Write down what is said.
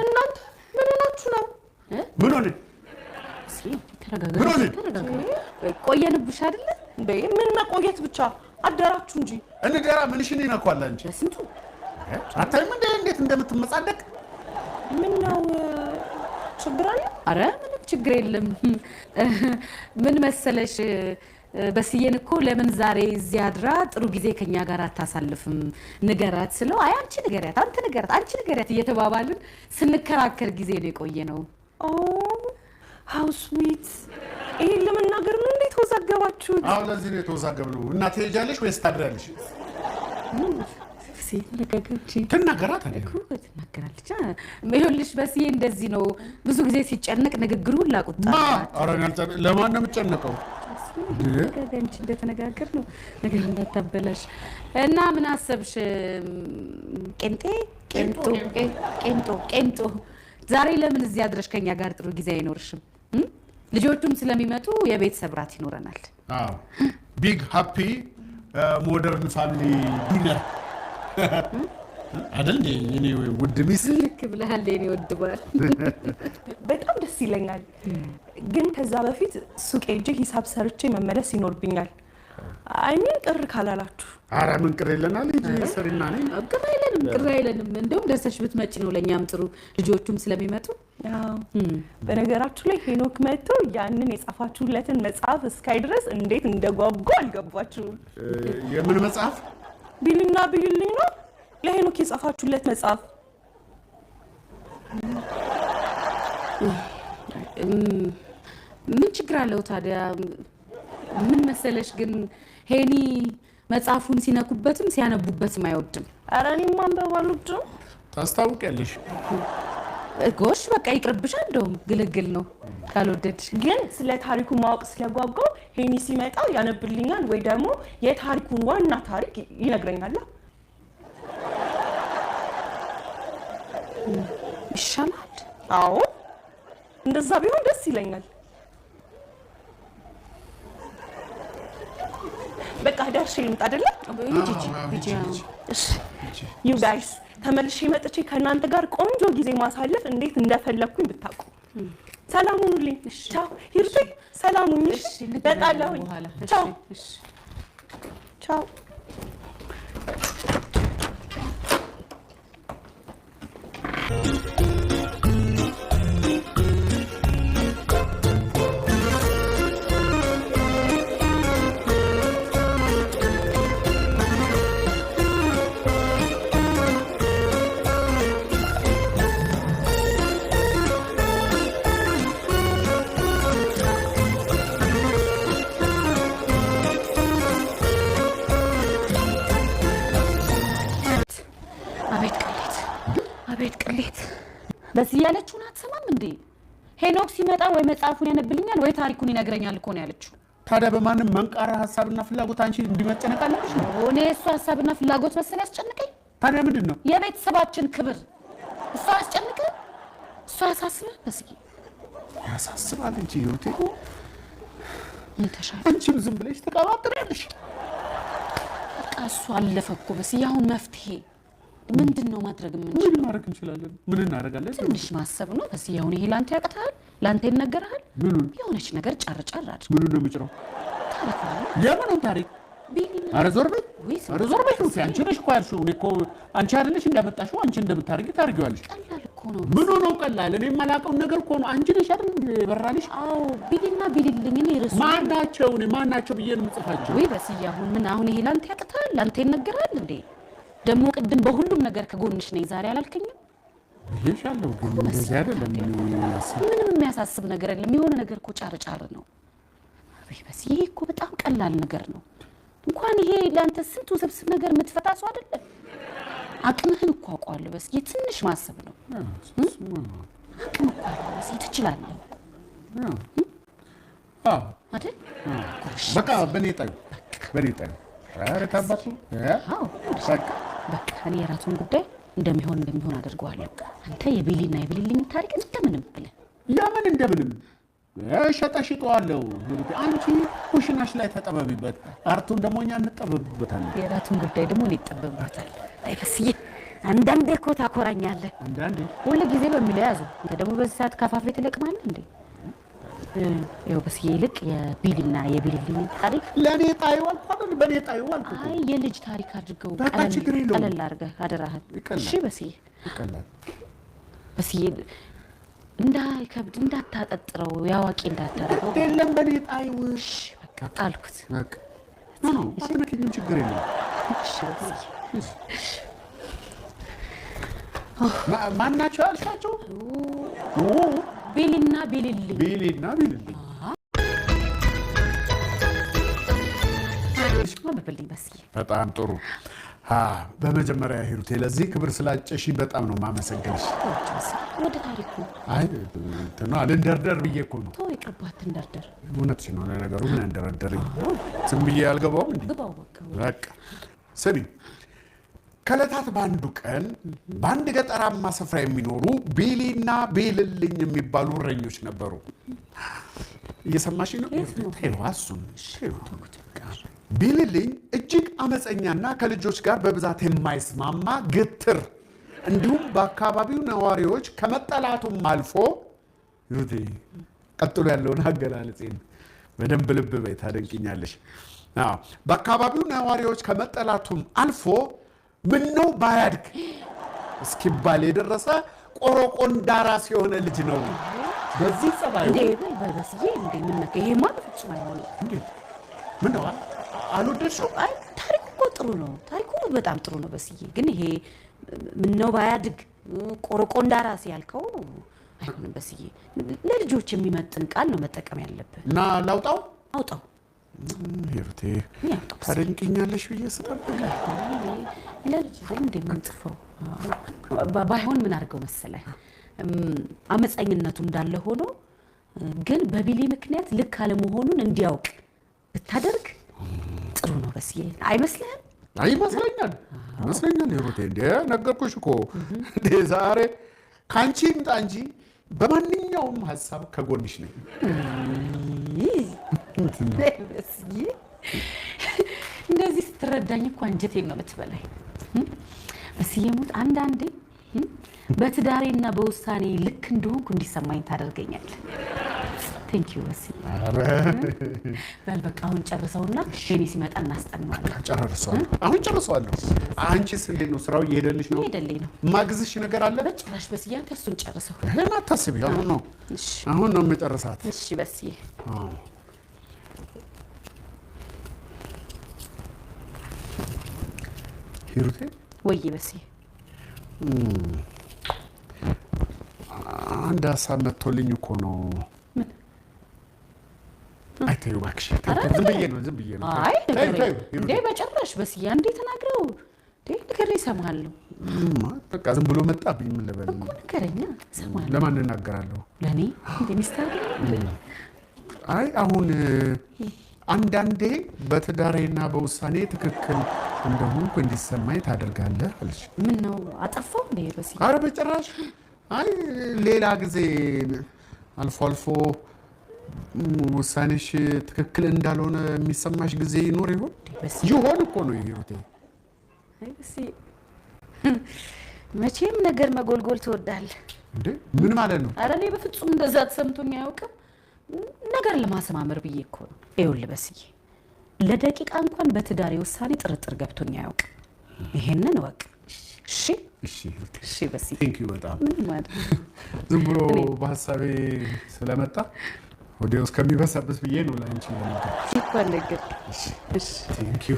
እናንተ ምን ሆናችሁ ነው? ምን ሆነ? ተረጋጋ። ቆየንብሽ አይደለ? ምን መቆየት ብቻ አደራችሁ እንጂ እንደራ ምንሽን ይነኳል አንቺ ስንቱ አታይም እንዴት እንደምትመጻደቅ ምን ነው ችግር አለ? አረ ምንም ችግር የለም። ምን መሰለሽ በስየን እኮ ለምን ዛሬ እዚህ አድራ ጥሩ ጊዜ ከኛ ጋር አታሳልፍም ንገራት ስለው አይ አንቺ ንገሪያት አንተ ንገራት አንቺ ንገሪያት እየተባባልን ስንከራከር ጊዜ ነው የቆየ ነው። ኦ ሃው ስዊት ይሄን ለመናገር ነው እንዴት ተወዛገባችሁት? አዎ ለዚህ ነው የተወዛገብነው። እና ትሄጃለሽ ወይስ ታድሪያለሽ? ሲነገርች ተናገራት አይደል? ተናገራለች። ይኸውልሽ በስዬ እንደዚህ ነው ብዙ ጊዜ ሲጨነቅ ንግግሩ ላቁጣ አረጋልታ ለማን ነው የምትጨነቀው? ገንቺ እንደተነጋገር ነው ነገር እንዳታበላሽ እና ምን አሰብሽ? ቄንጦ ዛሬ ለምን እዚህ አድረሽ ከኛ ጋር ጥሩ ጊዜ አይኖርሽም? ልጆቹም ስለሚመጡ የቤተሰብ ራት ይኖረናል። አዎ ቢግ ሃፒ ሞደርን ፋሚሊ ዲነር አይደል? እኔ ውድ ሚስ ልክ ብለሃል። እኔ ውድ ባል በጣም ደስ ይለኛል። ግን ከዛ በፊት ሱቅ ሄጄ ሂሳብ ሰርቼ መመለስ ይኖርብኛል። አይሚን ቅር ካላላችሁ። ኧረ ምን ቅር ይለናል እንጂ ሰሪና ነኝ። ቅር አይለንም። እንደውም ደርሰሽ ብትመጪ ነው ለኛም ጥሩ ልጆቹም ስለሚመጡ። ያው በነገራችሁ ላይ ሄኖክ መጥቶ ያንን የጻፋችሁለትን መጽሐፍ እስካይ ድረስ እንዴት እንደጓጓ አልገባችሁም? የምን መጽሐፍ? ቢልና ቢልልኝ ነው ለሄኖክ የጻፋችሁለት መጽሐፍ። ምን ችግር አለው ታዲያ? ምን መሰለሽ ግን ሄኒ መጽሐፉን ሲነኩበትም ሲያነቡበትም አይወድም። ኧረ እኔም ማንበብ አልወድም። ታስታውቂያለሽ። ጎሽ በቃ ይቅርብሽ። እንደውም ግልግል ነው ካልወደድሽ። ግን ስለ ታሪኩ ማወቅ ስለጓጓው ሄኒ ሲመጣ ያነብልኛል ወይ ደግሞ የታሪኩን ዋና ታሪክ ይነግረኛል። ይሻላል። አዎ እንደዛ ቢሆን ደስ ይለኛል። በቃ ደርሼ ልምጣ አይደለ? ዩ ጋይስ ተመልሼ መጥቼ ከእናንተ ጋር ቆንጆ ጊዜ ማሳለፍ እንዴት እንደፈለኩኝ ብታውቁ። ሰላም ሁኑልኝ። ቻው ሂሩቴ፣ ሰላም ሁኚ። በጣላሁኝ። ቻው ቻው። አቤት ቅሌት! በዚህ ያለችውን አትሰማም እንዴ? ሄኖክ ሲመጣ ወይ መጽሐፉን ያነብልኛል ወይ ታሪኩን ይነግረኛል እኮ ነው ያለችው። ታዲያ በማንም መንቃራ ሐሳብና ፍላጎት አንቺ እንዲመጨነቃለሽ ነው? እኔ እሱ ሐሳብና ፍላጎት መሰለ ያስጨንቀኝ። ታዲያ ምንድነው? የቤተሰባችን ክብር እሱ ያስጨንቀ እሱ ያሳስባል። በስኪ ያሳስባል እንጂ ሂሩቴ ምን ተሻለ? አንቺም ዝም ብለሽ ተቀባጥሪያለሽ። በቃ እሱ አለፈ እኮ። በስኪ አሁን መፍትሄ ምንድነው ማድረግ የምንችለው? ምን ማድረግ እንችላለን? ምን እናደርጋለን? ትንሽ ማሰብ ነው። በስኪ አሁን ይሄ ላንተ ያቀታል፣ ላንተ ይነገራል። ምኑን? የሆነች ነገር ጫር አድርግ። ምኑን ነው የምጭረው? ታሪክ ነው። የምኑን ታሪክ? ኧረ ዞር በይ! ኧረ ዞር በይ! አንቺ ነሽ እኮ ያልሽው። እኔ እኮ አንቺ አይደለሽ እንዳመጣሽው አንቺ እንደምታርጊ ታርጊዋለሽ። ቀላል እኮ ነው። ምኑ ነው ቀላል? እኔ የማላውቀውን ነገር እኮ ነው። አንቺ ነሽ አይደል በራልሽ? አዎ ቢልና ቢልልኝ እኔ ርሱ ማናቸው? እኔ ማናቸው ብዬ ነው የምጽፋቸው? ወይ በስኪ አሁን ምን አሁን ይሄ ላንተ ያቀታል፣ ላንተ ይነገራል እንዴ? ደግሞ ቅድም በሁሉም ነገር ከጎንሽ ነኝ ዛሬ አላልከኝም? ይሻለው ግን እንደዚህ አይደለም። ምንም የሚያሳስብ ነገር የለም። የሆነ ነገር እኮ ጫር ነው። አይ በስኪ ይሄ እኮ በጣም ቀላል ነገር ነው። እንኳን ይሄ ላንተ ስንቱ ስብስብ ነገር የምትፈታ ሰው አይደለም። አቅምህን እኮ አውቀዋለሁ። በስኪ ትንሽ ማሰብ ነው። አቅም እኮ አለ በስኪ ትችላለህ። አዎ አይደል? በቃ በኔ ጣይ ኧረ ታባቱ አዎ በቃ እኔ የራሱን ጉዳይ እንደሚሆን አድርገዋለሁ። አንተ የቢሊና የቢሊልኝ ታሪክ እንደምንም ብለህ ያምን እንደምንም ሸጣሽጠዋለሁ። አንቺ ኩሽናሽ ላይ ተጠበቢበት። አርቱን ደግሞ እኛ እንጠበብበታለን። የራቱን ጉዳይ ደግሞ እኔ እጠበብበታለሁ። አይ በስዬ አንዳንዴ እኮ ታኮራኛለህ። አንዳንዴ ሁሉ ጊዜ በሚለው ያዙ። አንተ ደግሞ በዚህ ሰዓት ካፋፌ ትለቅማለህ እንዴ? ያው በስዬ ይልቅ የቢልና የቢልልኝ ታሪክ ለኔ ጣዩ አልኳል። በኔ ጣዩ አልኩ። አይ የልጅ ታሪክ አድርገው በቃ ችግር የለውም። ቀለል አድርገህ አደራህን። እሺ በስዬ ይቀላል። በስዬ እንዳይከብድ እንዳታጠጥረው ያዋቂ እንዳታረገው። የለም በኔ ጣዩ። እሺ በቃ ጣልኩት። በቃ ኖ አትነኪኝም፣ ችግር የለም። እሺ በስዬ ማናቸው ያልሻቸው? ቢልና ቢልልኝ። ቢሊና ቢልልኝ በብልኝ በስዬ። በጣም ጥሩ። በመጀመሪያ ሂሩቴ ለዚህ ክብር ስላጨሽኝ በጣም ነው የማመሰግንሽ። ወደ ታሪኩ አይ እንትና ልንደርደር ብዬ እኮ ነው። ተው ይቅርባት፣ እንደርደር። እውነትሽ ነው። ለነገሩ ምን እንደረደረኝ ዝም ብዬ አልገባውም እንዴ? ግባው በቃ ስሚ፣ ከዕለታት በአንዱ ቀን በአንድ ገጠራማ ስፍራ የሚኖሩ ቢሊና ቢልልኝ የሚባሉ እረኞች ነበሩ። እየሰማሽ ነው? እሱን ቢልልኝ እጅግ አመፀኛና ከልጆች ጋር በብዛት የማይስማማ ግትር፣ እንዲሁም በአካባቢው ነዋሪዎች ከመጠላቱም አልፎ ቀጥሎ ያለውን አገላለጼን በደንብ ልብ በይ፣ ታደንቅኛለሽ። በአካባቢው ነዋሪዎች ከመጠላቱም አልፎ ምነው ባያድግ እስኪባል የደረሰ ቆሮቆንዳ ራስ የሆነ ልጅ ነው። በዚህ ጸባዩ በስዬ ይሄማ ፍጹም አይሆንም። ምነው አልወደድሽው? አይ ታሪኩ እኮ ጥሩ ነው። ታሪኩ በጣም ጥሩ ነው በስዬ። ግን ይሄ ምነው ባያድግ ቆሮቆንዳ ራስ ያልከው አይሆንም በስዬ። ለልጆች የሚመጥን ቃል ነው መጠቀም ያለብህ። እና ላውጣው? አውጣው ሂሩቴ፣ ታደንቅኛለሽ ብዬ ስጠብቅ ለልጅ እንደምንጽፈው ባይሆን ምን አድርገው መሰለህ፣ አመፀኝነቱ እንዳለ ሆኖ ግን በቢሊ ምክንያት ልክ አለመሆኑን እንዲያውቅ ብታደርግ ጥሩ ነው በስዬ። አይመስልህም? ይመስለኛል ሂሩቴ። እንደ ነገርኩሽ እኮ እንደ ዛሬ ከአንቺ ይምጣ እንጂ በማንኛውም ሀሳብ ከጎንሽ ነኝ። እንደዚህ ስትረዳኝ እኮ አንጀቴን ነው የምትበላኝ በስዬ። ሙት አንዳንዴ በትዳሬና በውሳኔ ልክ እንደሆንኩ እንዲሰማኝ ታደርገኛለህ። ቴንክ ዩ በስዬ። በል በቃ አሁን ጨርሰውና እኔ ሲመጣ እናስጠናዋለን። አሁን ጨርሰዋለሁ። አንቺስ እንዴት ነው? ስራው እየሄደልሽ ነው? እየሄደልኝ ነው። ማግዝሽ ነገር አለ? በጭራሽ በስዬ። አንተ እሱን ጨርሰው። ምን አታስቢ፣ አሁን ነው የምጨርሳት። እሺ በስዬ። ሂሩቴ ወይ በስዬ፣ አንድ ሀሳብ መጥቶልኝ እኮ ነው። ምን? አይ ተይው እባክሽ፣ ዝም ብዬ ነው። አይ እንዴ በጭራሽ በስዬ። አንዴ ተናግረው ንገረኝ፣ እሰማሃለሁ። በቃ ዝም ብሎ መጣብኝ። ምን ልበል እኮ ንገረኛ፣ እሰማሃለሁ። ለማን እናገራለሁ? ለእኔ እንደ ሚስት አይደል? አይ አሁን አንዳንዴ በትዳሬና በውሳኔ ትክክል እንደሆንኩ እንዲሰማኝ ታደርጋለህ አለች። ምን ነው አጠፋው እንዴ በስዬ? ኧረ በጭራሽ። አይ ሌላ ጊዜ አልፎ አልፎ ውሳኔሽ ትክክል እንዳልሆነ የሚሰማሽ ጊዜ ይኖር ይሆን? ይሆን እኮ ነው ሂሩቴ። አይ በስዬ፣ መቼም ነገር መጎልጎል ትወዳለህ እንዴ? ምን ማለት ነው? ኧረ እኔ በፍጹም እንደዛ ተሰምቶኝ አያውቅም። ነገር ለማሰማመር ብዬ እኮ ነው። ይኸውልህ በስዬ፣ ለደቂቃ እንኳን በትዳሬ ውሳኔ ጥርጥር ገብቶኝ አያውቅም። ይሄንን እወቅ እሺ? እሺ በስዬ። ቴንክ ዩ በጣም። ምን ማለት ዝም ብሎ በሀሳቤ ስለመጣ ወዲያው እስከሚበሰብስ ብዬ ነው ላንቺ ነገር። ይባል ነገር። እሺ ቴንክ ዩ